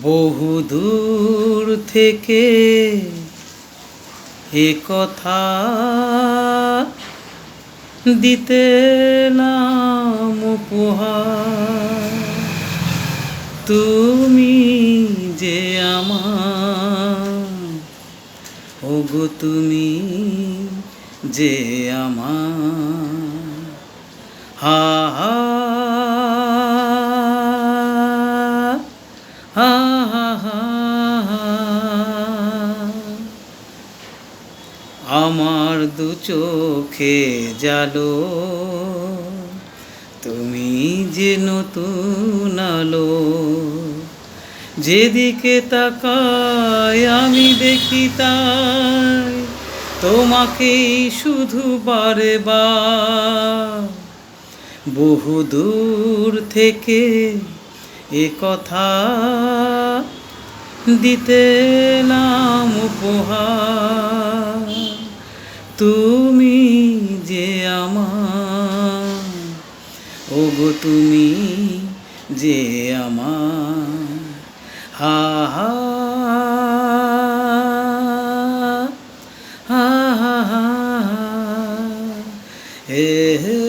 বহুদূর থেকে এ কথা দিতে নাম উপহার। তুমি যে আমার, ওগো তুমি যে আমার, হা হা হা হা হা। আমার দু চোখে জালো, তুমি যে নতুন আলো। যেদিকে তাকাই আমি দেখি তাই তোমাকেই শুধু বারে বার। বহুদূর থেকে এ কথা দিতে নাম উপহার। তুমি যে আমার, ওগো তুমি যে আমার, হা হা হা হা হা। হে হে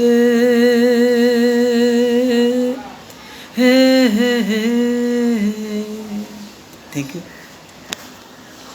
হে হে হে। Thank you.